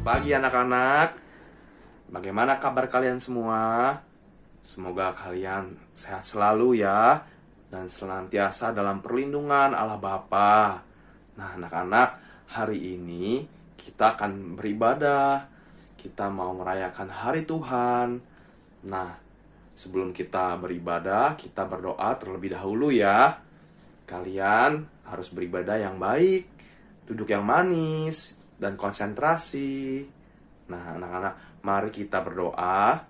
pagi anak-anak. Bagaimana kabar kalian semua? Semoga kalian sehat selalu ya, dan senantiasa dalam perlindungan Allah Bapa. Nah anak-anak, hari ini kita akan beribadah. Kita mau merayakan hari Tuhan. Nah, sebelum kita beribadah, kita berdoa terlebih dahulu ya. Kalian harus beribadah yang baik, duduk yang manis, dan konsentrasi. Nah anak-anak, mari kita berdoa.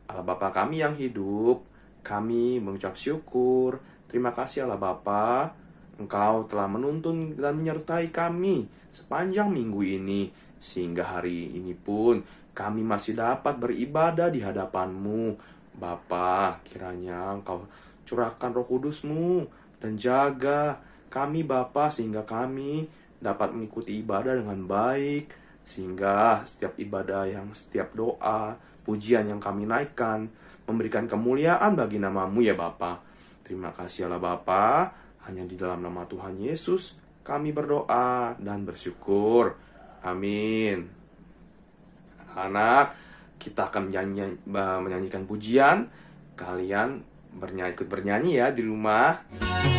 Allah Bapa kami yang hidup, kami mengucap syukur. Terima kasih Allah Bapa, Engkau telah menuntun dan menyertai kami sepanjang minggu ini, sehingga hari ini pun kami masih dapat beribadah di hadapan-Mu. Bapa, kiranya Engkau curahkan Roh Kudus-Mu dan jaga kami Bapa, sehingga kami dapat mengikuti ibadah dengan baik, sehingga setiap ibadah setiap doa, pujian yang kami naikkan memberikan kemuliaan bagi nama-Mu ya Bapa. Terima kasih Allah Bapa, hanya di dalam nama Tuhan Yesus kami berdoa dan bersyukur. Amin. Anak-anak, kita akan menyanyikan pujian. Kalian ikut bernyanyi ya di rumah. Tanpa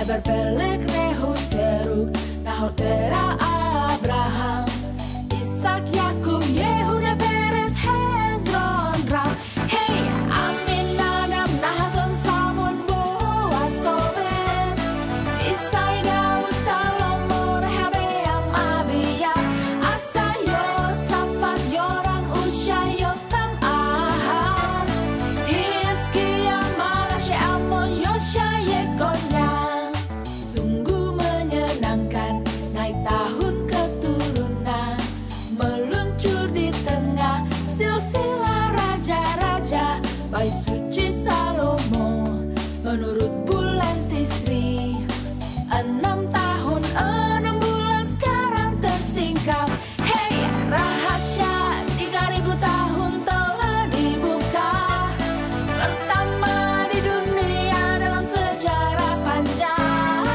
Eber Pelek Rehu Seruk Nahor Tera Abraham Isak Yakub Yehuda Peres Hezron Ram Hey Amin Nadab Nahason Samun Boaz Obed Isai Daud Salomo Rehabeam Abia Asa Yosafat Yoram Ushai Yotam Ahaz Hizkia Manasye Amon Yosha Yekonya Sungguh menyenangkan naik tahun keturunan meluncur di tengah silsilah raja-raja Bait suci Salomo menurut bulan Tisri 6 tahun 6 bulan sekarang tersingkap. Hey rahasia 3000 tahun telah dibuka pertama di dunia dalam sejarah panjang.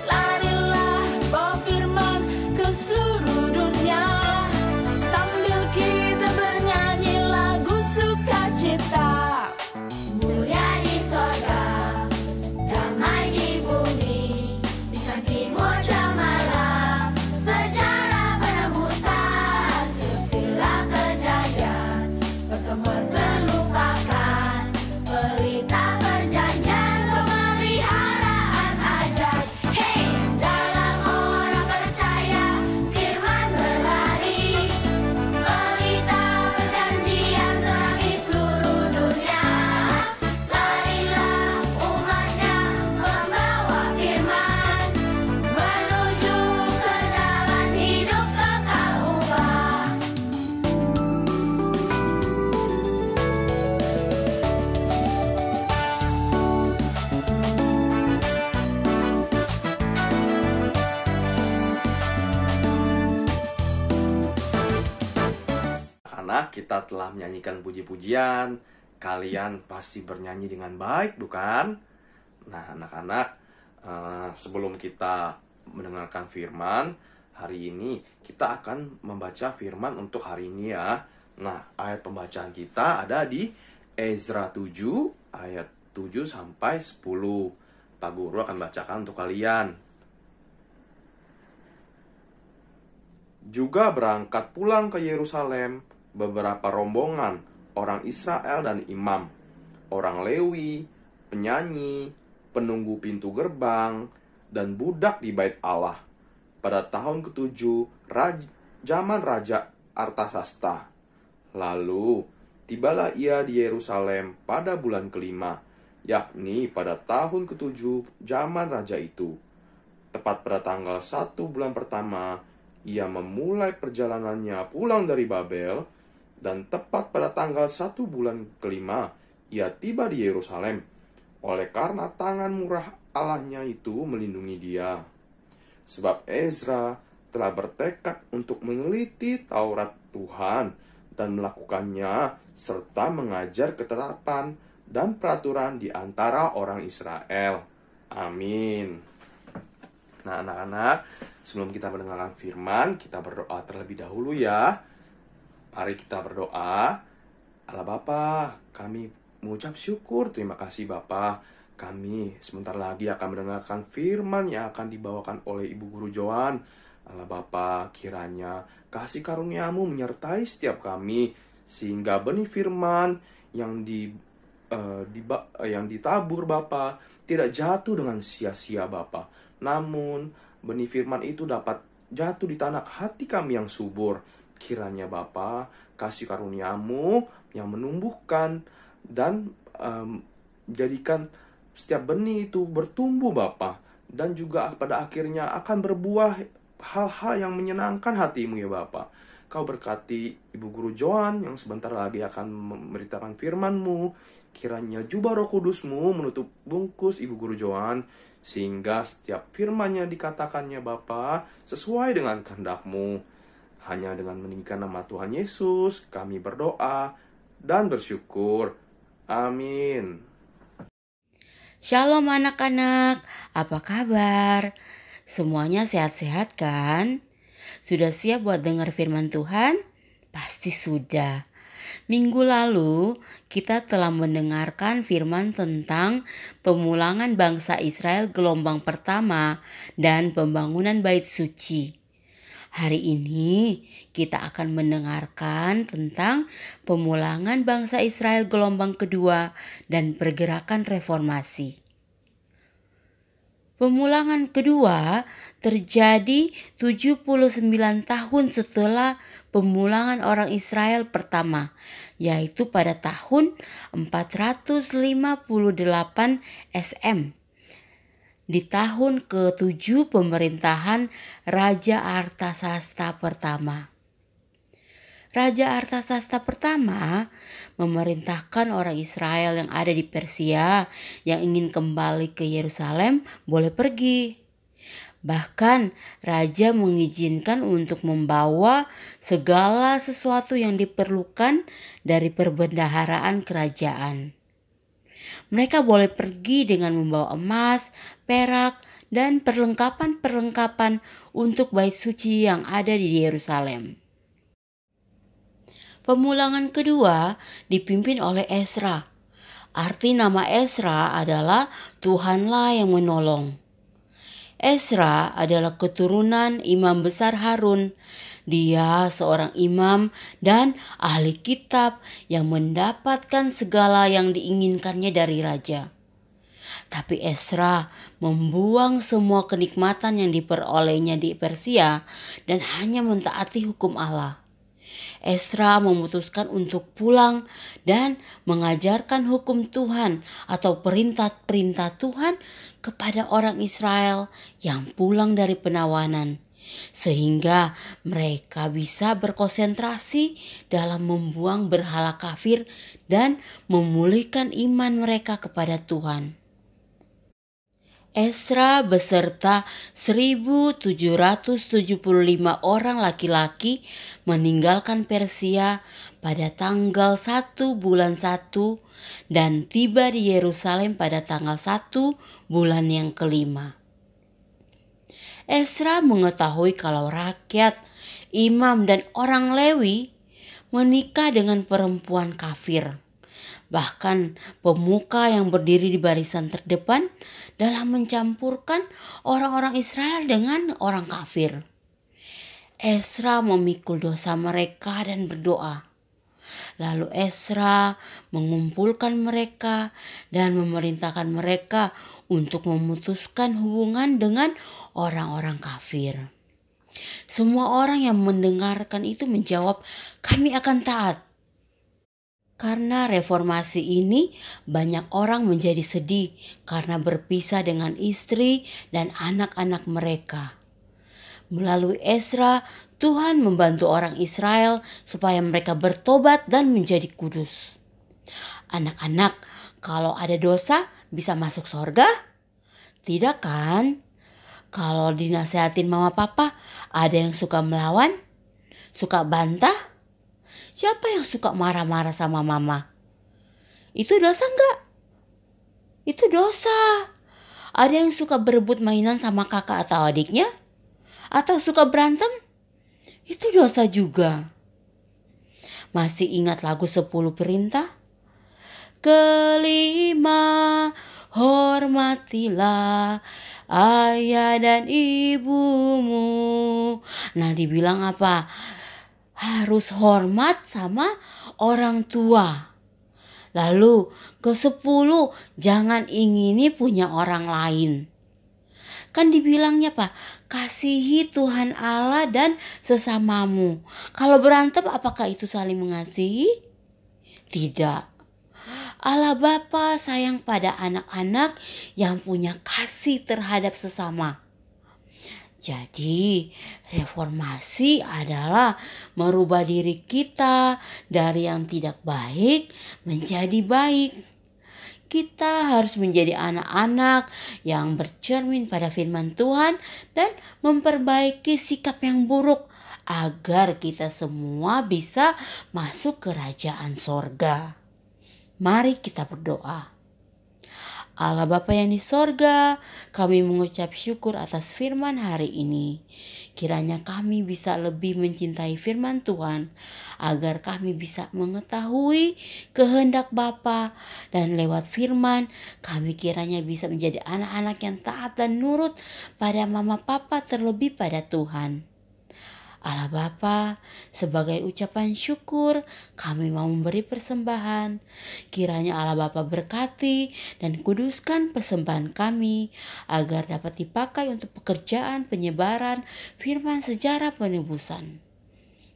Larilah bawa firman ke seluruh dunia sambil kita bernyanyi lagu sukacita. Mulia di sorga, damai di bumi, bintang timur cemalang, sejarah penebusan, silsilah kejadian, pertemuan terlupakan, pelita perjanjian, pemeliharaan ajaib. Hey, dalam orang percaya, firman berlari, pelita perjanjian terangi seluruh dunia. Larilah umatnya membawa firman menuju ke jalan hidup kekal ubah. Karena kita telah menyanyikan puji-pujian, kalian pasti bernyanyi dengan baik, bukan? Nah, anak-anak, sebelum kita mendengarkan firman, hari ini kita akan membaca firman untuk hari ini ya. Nah, ayat pembacaan kita ada di Ezra 7, ayat 7 sampai 10. Pak Guru akan bacakan untuk kalian. Juga berangkat pulang ke Yerusalem beberapa rombongan orang Israel dan imam, orang Lewi, penyanyi, penunggu pintu gerbang, dan budak di bait Allah. Pada tahun ke-7 zaman Raja Artasasta. Lalu tibalah ia di Yerusalem pada bulan ke-5, yakni pada tahun ke-7 zaman raja itu. Tepat pada tanggal 1 bulan pertama, ia memulai perjalanannya pulang dari Babel, dan tepat pada tanggal 1 bulan ke-5, ia tiba di Yerusalem, oleh karena tangan murah Allahnya itu melindungi dia. Sebab Ezra telah bertekad untuk meneliti Taurat Tuhan dan melakukannya, serta mengajar ketetapan dan peraturan di antara orang Israel. Amin. Nah, anak-anak, sebelum kita mendengarkan firman, kita berdoa terlebih dahulu ya. Mari kita berdoa. Allah Bapa, kami mengucap syukur, terima kasih Bapa. Kami sebentar lagi akan mendengarkan firman yang akan dibawakan oleh Ibu Guru Joan. Allah Bapa, kiranya kasih karunia-Mu menyertai setiap kami, sehingga benih firman yang ditabur Bapa tidak jatuh dengan sia-sia Bapa. Namun benih firman itu dapat jatuh di tanah hati kami yang subur. Kiranya Bapa, kasih karunia-Mu yang menumbuhkan dan jadikan setiap benih itu bertumbuh Bapa, dan juga pada akhirnya akan berbuah hal-hal yang menyenangkan hati-Mu ya Bapa. Kau berkati Ibu Guru Joan yang sebentar lagi akan memberitakan firman-Mu. Kiranya jubah Roh Kudus-Mu menutup bungkus Ibu Guru Joan, sehingga setiap firman-Nya dikatakannya Bapa sesuai dengan kehendak-Mu. Hanya dengan meninggikan nama Tuhan Yesus, kami berdoa dan bersyukur. Amin. Shalom anak-anak, apa kabar? Semuanya sehat-sehat kan? Sudah siap buat dengar firman Tuhan? Pasti sudah. Minggu lalu kita telah mendengarkan firman tentang pemulangan bangsa Israel gelombang pertama dan pembangunan bait suci. Hari ini kita akan mendengarkan tentang pemulangan bangsa Israel gelombang kedua dan pergerakan reformasi. Pemulangan kedua terjadi 79 tahun setelah pemulangan orang Israel pertama, yaitu pada tahun 458 SM. Di tahun ke-7 pemerintahan Raja Artasasta pertama. Raja Artasasta pertama memerintahkan orang Israel yang ada di Persia yang ingin kembali ke Yerusalem boleh pergi. Bahkan raja mengizinkan untuk membawa segala sesuatu yang diperlukan dari perbendaharaan kerajaan. Mereka boleh pergi dengan membawa emas, perak, dan perlengkapan-perlengkapan untuk bait suci yang ada di Yerusalem. Pemulangan kedua dipimpin oleh Ezra. Arti nama Ezra adalah Tuhanlah yang menolong. Ezra adalah keturunan Imam Besar Harun. Dia seorang imam dan ahli kitab yang mendapatkan segala yang diinginkannya dari raja. Tapi Ezra membuang semua kenikmatan yang diperolehnya di Persia dan hanya mentaati hukum Allah. Ezra memutuskan untuk pulang dan mengajarkan hukum Tuhan atau perintah-perintah Tuhan kepada orang Israel yang pulang dari penawanan, sehingga mereka bisa berkonsentrasi dalam membuang berhala kafir dan memulihkan iman mereka kepada Tuhan. Ezra beserta 1.775 orang laki-laki meninggalkan Persia pada tanggal 1 bulan 1 dan tiba di Yerusalem pada tanggal 1 bulan yang kelima. Ezra mengetahui kalau rakyat, imam dan orang Lewi menikah dengan perempuan kafir. Bahkan pemuka yang berdiri di barisan terdepan dalam mencampurkan orang-orang Israel dengan orang kafir. Ezra memikul dosa mereka dan berdoa. Lalu Ezra mengumpulkan mereka dan memerintahkan mereka untuk memutuskan hubungan dengan orang-orang kafir. Semua orang yang mendengarkan itu menjawab, "Kami akan taat." Karena reformasi ini, banyak orang menjadi sedih karena berpisah dengan istri dan anak-anak mereka. Melalui Ezra, Tuhan membantu orang Israel supaya mereka bertobat dan menjadi kudus. Anak-anak, kalau ada dosa bisa masuk sorga? Tidak kan? Kalau dinasehatin mama papa, ada yang suka melawan? Suka bantah? Siapa yang suka marah-marah sama mama? Itu dosa enggak? Itu dosa. Ada yang suka berebut mainan sama kakak atau adiknya? Atau suka berantem? Itu dosa juga. Masih ingat lagu 10 perintah? Kelima, hormatilah ayah dan ibumu. Nah, dibilang apa? Harus hormat sama orang tua. Lalu ke-10, jangan ingini punya orang lain. Kan dibilangnya Pak, kasihi Tuhan Allah dan sesamamu. Kalau berantem apakah itu saling mengasihi? Tidak. Allah Bapa sayang pada anak-anak yang punya kasih terhadap sesama. Jadi, reformasi adalah merubah diri kita dari yang tidak baik menjadi baik. Kita harus menjadi anak-anak yang bercermin pada firman Tuhan dan memperbaiki sikap yang buruk agar kita semua bisa masuk kerajaan sorga. Mari kita berdoa. Allah Bapa yang di sorga, kami mengucap syukur atas firman hari ini. Kiranya kami bisa lebih mencintai firman Tuhan, agar kami bisa mengetahui kehendak Bapa, dan lewat firman kami kiranya bisa menjadi anak-anak yang taat dan nurut pada mama papa, terlebih pada Tuhan. Allah Bapa, sebagai ucapan syukur kami mau memberi persembahan. Kiranya Allah Bapa berkati dan kuduskan persembahan kami agar dapat dipakai untuk pekerjaan penyebaran firman sejarah penebusan.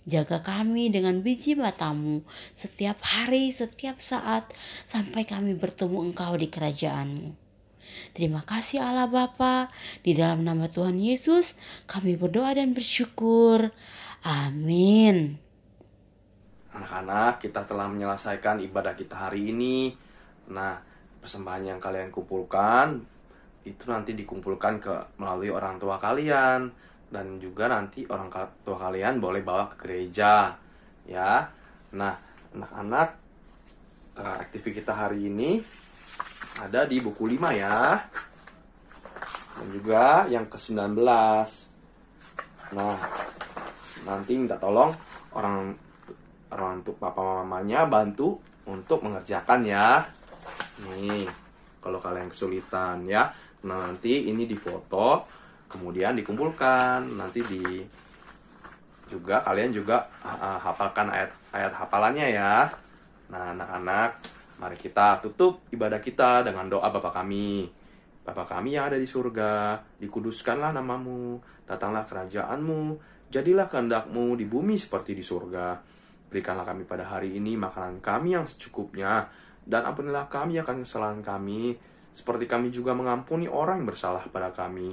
Jaga kami dengan biji matamu setiap hari, setiap saat, sampai kami bertemu Engkau di kerajaan-Mu. Terima kasih Allah Bapa, di dalam nama Tuhan Yesus kami berdoa dan bersyukur. Amin. Anak-anak, kita telah menyelesaikan ibadah kita hari ini. Nah, persembahan yang kalian kumpulkan itu nanti dikumpulkan melalui orang tua kalian, dan juga nanti orang tua kalian boleh bawa ke gereja, ya. Nah, anak-anak, aktivitas kita hari ini ada di buku 5 ya. Dan juga yang ke-19. Nah, nanti minta tolong orang untuk papa mamanya bantu untuk mengerjakan ya. Nih, kalau kalian kesulitan ya. Nah, nanti ini difoto, kemudian dikumpulkan. Nanti kalian juga hafalkan ayat hafalannya ya. Nah, anak-anak, mari kita tutup ibadah kita dengan doa Bapa kami. Bapa kami yang ada di surga, dikuduskanlah namamu, datanglah kerajaanmu, jadilah kehendak-Mu di bumi seperti di surga. Berikanlah kami pada hari ini makanan kami yang secukupnya, dan ampunilah kami akan kesalahan kami, seperti kami juga mengampuni orang yang bersalah pada kami.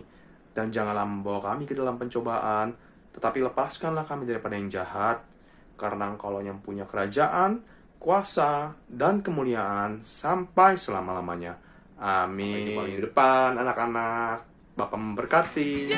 Dan janganlah membawa kami ke dalam pencobaan, tetapi lepaskanlah kami daripada yang jahat, karena Engkau yang punya kerajaan, kuasa, dan kemuliaan sampai selama-lamanya. Amin. Sampai jumpa minggu depan, anak-anak. Bapak memberkati.